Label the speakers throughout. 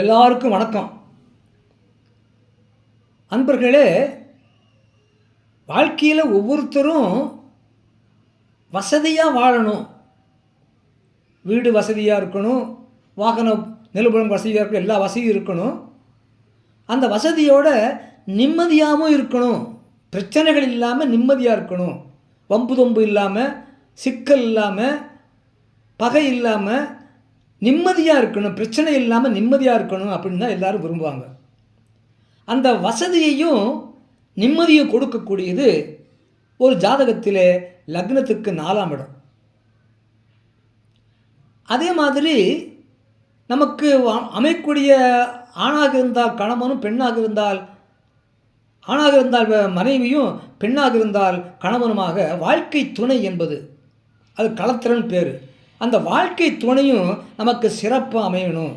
Speaker 1: எல்லாருக்கும் வணக்கம். அன்பர்களே, வாழ்க்கையில் ஒவ்வொருத்தரும் வசதியாக வாழணும். வீடு வசதியாக இருக்கணும், வாகனம் நிலபுலம் வசதியாக இருக்கணும், எல்லா வசதியும் இருக்கணும். அந்த வசதியோட நிம்மதியாகவும் இருக்கணும். பிரச்சனைகள் இல்லாமல் நிம்மதியாக இருக்கணும். வம்பு தொம்பு இல்லாமல், சிக்கல் இல்லாமல், பகை இல்லாமல் நிம்மதியாக இருக்கணும். பிரச்சனை இல்லாமல் நிம்மதியாக இருக்கணும் அப்படின்னு தான் எல்லோரும் விரும்புவாங்க. அந்த வசதியையும் நிம்மதியும் கொடுக்கக்கூடியது ஒரு ஜாதகத்தில் லக்னத்துக்கு 4ஆம் இடம். அதே மாதிரி நமக்கு அமைக்கூடிய ஆணாக இருந்தால் கணவனும், பெண்ணாக இருந்தால் ஆணாக இருந்தால் மனைவியும், பெண்ணாக இருந்தால் கணவனுமாக வாழ்க்கை துணை என்பது அது களத்திரன் பேர். அந்த வாழ்க்கை துணையும் நமக்கு சிறப்பாக அமையணும்.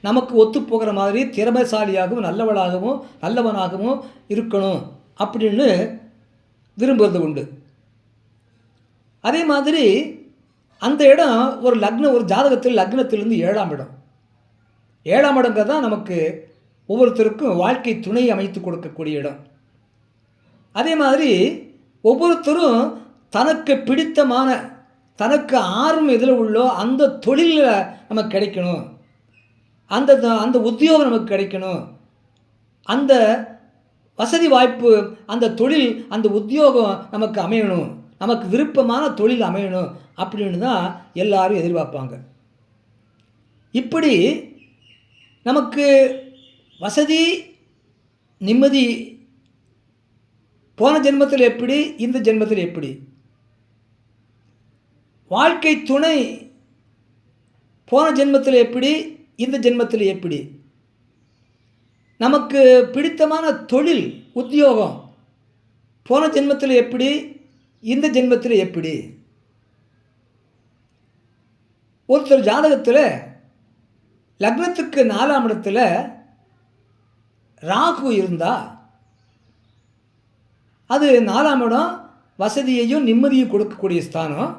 Speaker 1: நமக்கு ஒத்துப்போகிற மாதிரி திறமைசாலியாகவும் நல்லவனாகவும் இருக்கணும் அப்படின்னு விரும்புவது உண்டு. அதே மாதிரி அந்த இடம் ஒரு ஜாதகத்தில் லக்னத்திலிருந்து 7ஆம் இடம். 7ஆம் இடங்கிறது தான் நமக்கு ஒவ்வொருத்தருக்கும் வாழ்க்கை துணை அமைத்து கொடுக்கக்கூடிய இடம். அதே மாதிரி ஒவ்வொருத்தரும் தனக்கு பிடித்தமான, தனக்கு ஆர்வம் எதில் உள்ளோ அந்த தொழிலில் நமக்கு கிடைக்கணும், அந்த உத்தியோகம் நமக்கு கிடைக்கணும், அந்த வசதி வாய்ப்பு, அந்த தொழில், அந்த உத்தியோகம் நமக்கு அமையணும், நமக்கு விருப்பமான தொழில் அமையணும் அப்படின்னு தான் எல்லாரும் எதிர்பார்ப்பாங்க. இப்படி நமக்கு வசதி நிம்மதி போன ஜென்மத்தில் எப்படி, இந்த ஜென்மத்தில் எப்படி, வாழ்க்கை துணை போன ஜென்மத்தில் எப்படி, இந்த ஜென்மத்தில் எப்படி, நமக்கு பிடித்தமான தொழில் உத்தியோகம் போன ஜென்மத்தில் எப்படி, இந்த ஜென்மத்தில் எப்படி. ஒருத்தர் ஜாதகத்தில் லக்னத்துக்கு 4ஆம் இடத்துல ராகு இருந்தால் அது 4ஆம் இடம் வசதியையும் நிம்மதியும் கொடுக்கக்கூடிய ஸ்தானம்.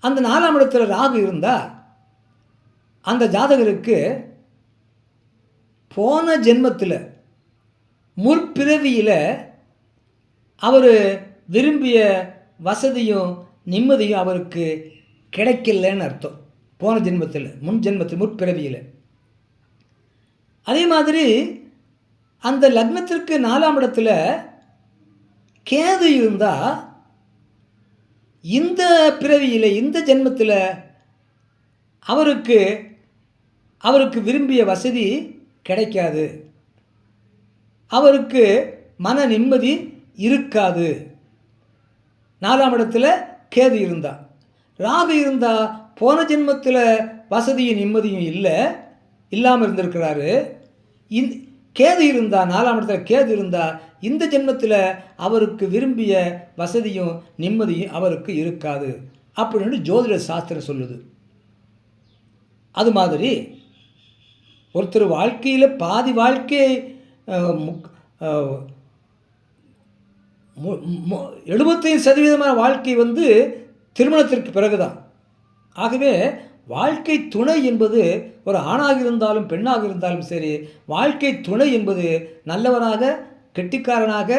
Speaker 1: அந்த 4ஆம் இடத்துல ராகு இருந்தால் அந்த ஜாதகருக்கு போன ஜென்மத்தில் முற்பிறவியில் அவர் விரும்பிய வசதியும் நிம்மதியும் அவருக்கு கிடைக்கலன்னு அர்த்தம். போன ஜென்மத்தில், முற்பிறவியில். அதே மாதிரி அந்த லக்னத்திற்கு 4ஆம் இடத்துல கேது இருந்தால் இந்த பிறவியில், இந்த ஜென்மத்தில் அவருக்கு விரும்பிய வசதி கிடைக்காது, அவருக்கு மன நிம்மதி இருக்காது. 4ஆம் இடத்துல கேது இருந்தால். ராகு இருந்தால் போன ஜென்மத்தில் வசதியும் நிம்மதியும் இல்லாமல் இருந்திருக்கிறாரு. கேது இருந்தால், 4ஆம் இடத்துல கேது இருந்தால் இந்த ஜென்மத்தில் அவருக்கு விரும்பிய வசதியும் நிம்மதியும் அவருக்கு இருக்காது அப்படின்னு ஜோதிட சாஸ்திரம் சொல்லுது. அது மாதிரி ஒருத்தர் வாழ்க்கையில் பாதி வாழ்க்கை 75% வாழ்க்கை திருமணத்திற்கு பிறகுதான். ஆகவே வாழ்க்கை துணை என்பது ஒரு ஆணாக இருந்தாலும் பெண்ணாக இருந்தாலும் சரி, வாழ்க்கை துணை என்பது நல்லவனாக, கெட்டிக்காரனாக,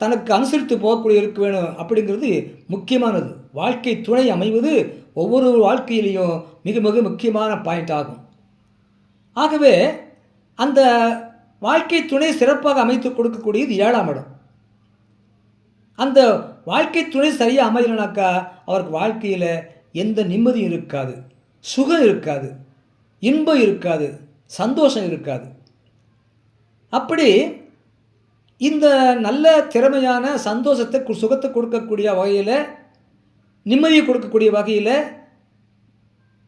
Speaker 1: தனக்கு அனுசரித்து போகக்கூடிய இருக்க வேணும் அப்படிங்கிறது முக்கியமானது. வாழ்க்கை துணை அமைவது ஒவ்வொரு வாழ்க்கையிலையும் மிக மிக முக்கியமான பாயிண்ட் ஆகும். ஆகவே அந்த வாழ்க்கை துணை சிறப்பாக அமைத்து கொடுக்கக்கூடியது 7ஆம் இடம். அந்த வாழ்க்கை துணை சரியாக அமையலனாக்கா அவருக்கு வாழ்க்கையில் எந்த நிம்மதியும் இருக்காது, சுகம் இருக்காது, இன்பம் இருக்காது, சந்தோஷம் இருக்காது. அப்படி இந்த நல்ல திறமையான சந்தோஷத்தை, சுகத்தை கொடுக்கக்கூடிய வகையில், நிம்மதியை கொடுக்கக்கூடிய வகையில்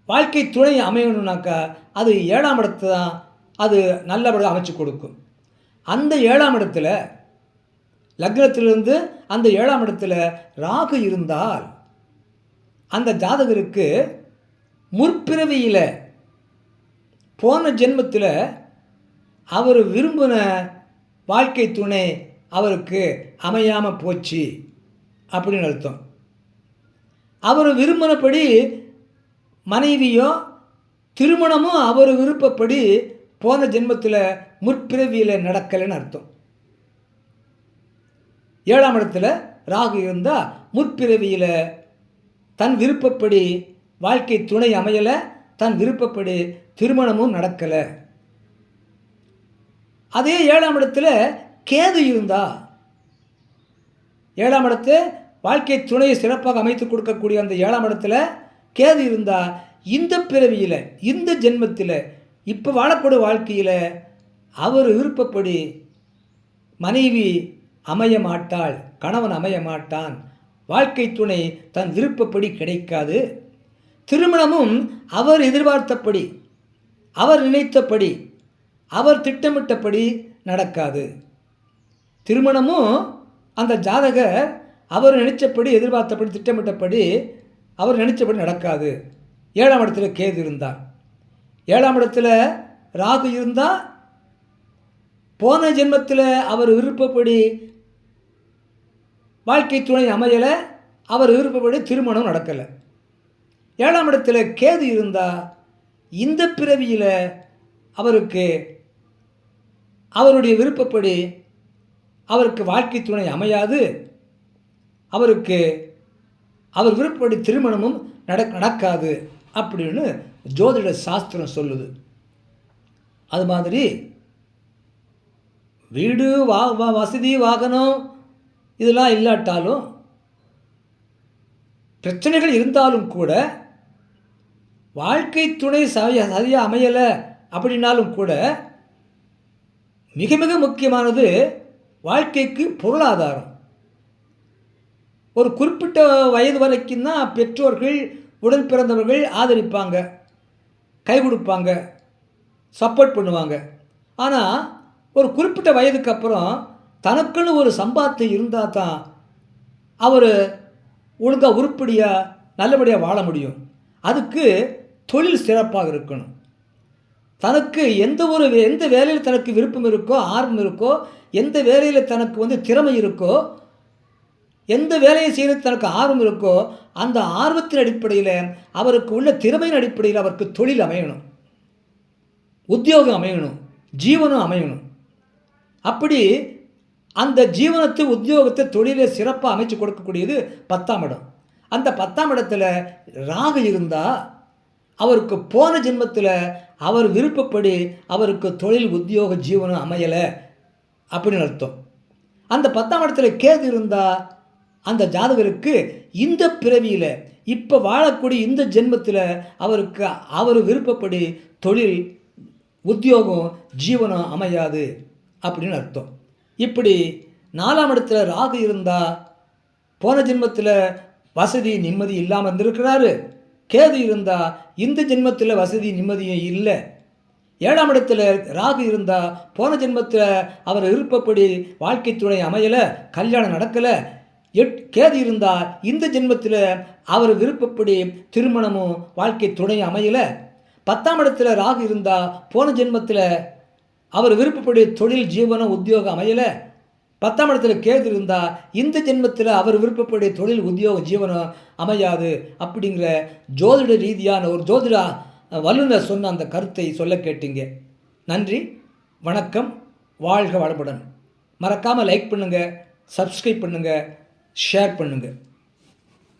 Speaker 1: வாழ்க்கை துணை அமையணும்னாக்கா அது 7ஆம் இடத்தை தான் அது நல்லபடியாக அமைச்சு கொடுக்கும். அந்த 7ஆம் இடத்துல லக்னத்திலிருந்து அந்த 7ஆம் இடத்துல ராகு இருந்தால் அந்த ஜாதகருக்கு முற்பிறவியில் போன ஜென்மத்தில் அவர் விரும்பின வாழ்க்கை துணை அவருக்கு அமையாமல் போச்சு அப்படின்னு அர்த்தம். அவர் விரும்பினபடி மனைவியோ திருமணமும் அவர் விருப்பப்படி போன ஜென்மத்தில் முற்பிறவியில் நடக்கலைன்னு அர்த்தம். 7ஆம் இடத்துல ராகு இருந்தால் முற்பிறவியில் தன் விருப்பப்படி வாழ்க்கை துணை அமையலை, தன் விருப்பப்படி திருமணமும் நடக்கலை. அதே 7ஆம் இடத்துல கேது இருந்தா, 7ஆம் இடத்து வாழ்க்கை துணையை சிறப்பாக அமைத்து கொடுக்கக்கூடிய அந்த 7ஆம் இடத்துல கேது இருந்தால் இந்த பிறவியில் இந்த ஜென்மத்தில் இப்போ வாழக்கூடிய வாழ்க்கையில் அவர் விருப்பப்படி மனைவி அமைய மாட்டாள், கணவன் அமைய மாட்டான், வாழ்க்கை துணை தன் விருப்பப்படி கிடைக்காது. திருமணமும் அவர் எதிர்பார்த்தபடி, அவர் நினைத்தபடி, அவர் திட்டமிட்டபடி நடக்காது. திருமணமும் அந்த ஜாதகர் அவர் நினைச்சபடி, எதிர்பார்த்தபடி, திட்டமிட்டபடி அவர் நினைச்சபடி நடக்காது. 7ஆம் இடத்துல கேது இருந்தார், 7ஆம் இடத்துல ராகு இருந்தால் போன ஜென்மத்தில் அவர் விருப்பப்படி வாழ்க்கை துணை அமையலை, அவர் விருப்பப்படி திருமணம் நடக்கலை. 7ஆம் இடத்துல கேது இருந்தால் இந்த பிறவியில் அவருக்கு அவருடைய விருப்பப்படி அவருக்கு வாழ்க்கை துணை அமையாது, அவருக்கு அவர் விருப்பப்படி திருமணமும் நடக்காது அப்படின்னு ஜோதிட சாஸ்திரம் சொல்லுது. அது மாதிரி வீடு வசதி வாகனம் இதெல்லாம் இல்லாட்டாலும், பிரச்சனைகள் இருந்தாலும் கூட, வாழ்க்கை துணை சரியாக அமையலை அப்படின்னாலும் கூட, மிக மிக முக்கியமானது வாழ்க்கைக்கு பொருளாதாரம். ஒரு குறிப்பிட்ட வயது வரைக்கும் தான் பெற்றோர்கள், உடன் பிறந்தவர்கள் ஆதரிப்பாங்க, கை கொடுப்பாங்க, சப்போர்ட் பண்ணுவாங்க. ஆனால் ஒரு குறிப்பிட்ட வயதுக்கு அப்புறம் தனக்குன்னு ஒரு சம்பாத்தியம் இருந்தால் தான் அவர் ஒழுங்காக உருப்படியாக நல்லபடியாக வாழ முடியும். அதுக்கு தொழில் சிறப்பாக இருக்கணும். தனக்கு எந்த வேலையில் தனக்கு விருப்பம் இருக்கோ, ஆர்வம் இருக்கோ, எந்த வேலையில் தனக்கு திறமை இருக்கோ, எந்த வேலையை செய்கிறது தனக்கு ஆர்வம் இருக்கோ, அந்த ஆர்வத்தின் அடிப்படையில், அவருக்கு உள்ள திறமையின் அடிப்படையில் அவருக்கு தொழில் அமையணும், உத்தியோகம் அமையணும், ஜீவனம் அமையணும். அப்படி அந்த ஜீவனத்தை, உத்தியோகத்தை, தொழிலை சிறப்பாக அமைச்சு கொடுக்கக்கூடியது 10ஆம் இடம். அந்த 10ஆம் இடத்துல ராகு இருந்தால் அவருக்கு போன ஜென்மத்தில் அவர் விருப்பப்படி அவருக்கு தொழில், உத்தியோக, ஜீவனம் அமையலை அப்படின்னு அர்த்தம். அந்த 10ஆம் இடத்துல கேது இருந்தால் அந்த ஜாதகருக்கு இந்த பிறவியில் இப்போ வாழக்கூடிய இந்த ஜென்மத்தில் அவருக்கு அவர் விருப்பப்படி தொழில், உத்தியோகம், ஜீவனம் அமையாது அப்படின்னு அர்த்தம். இப்படி 4ஆம் இடத்துல ராகு இருந்தால் போன ஜென்மத்தில் வசதி நிம்மதி இல்லாமல் இருந்திருக்கிறாரு. கேது இருந்தால் இந்த ஜென்மத்தில் வசதி நிம்மதியும் இல்லை. 7ஆம் இடத்துல ராகு இருந்தால் போன ஜென்மத்தில் அவர் விருப்பப்படி வாழ்க்கை துணை அமையலை, கல்யாணம் நடக்கலை. கேது இருந்தால் இந்த ஜென்மத்தில் அவர் விருப்பப்படி திருமணமும் வாழ்க்கை துணை அமையலை. 10ஆம் இடத்துல ராகு இருந்தால் போன ஜென்மத்தில் அவர் விருப்பப்படி தொழில், ஜீவனம், உத்தியோகம் அமையலை. 10ஆம் இடத்துல கேது இருந்தால் இந்த ஜென்மத்தில் அவர் விருப்பப்படி தொழில், உத்தியோகம், ஜீவனம் அமையாது அப்படிங்கிற ஜோதிட ரீதியான ஒரு ஜோதிட வல்லுநர் சொன்ன அந்த கருத்தை சொல்ல கேட்டீங்க. நன்றி, வணக்கம், வாழ்க வளமுடன். மறக்காமல் லைக் பண்ணுங்கள், சப்ஸ்கிரைப் பண்ணுங்கள், ஷேர் பண்ணுங்கள்.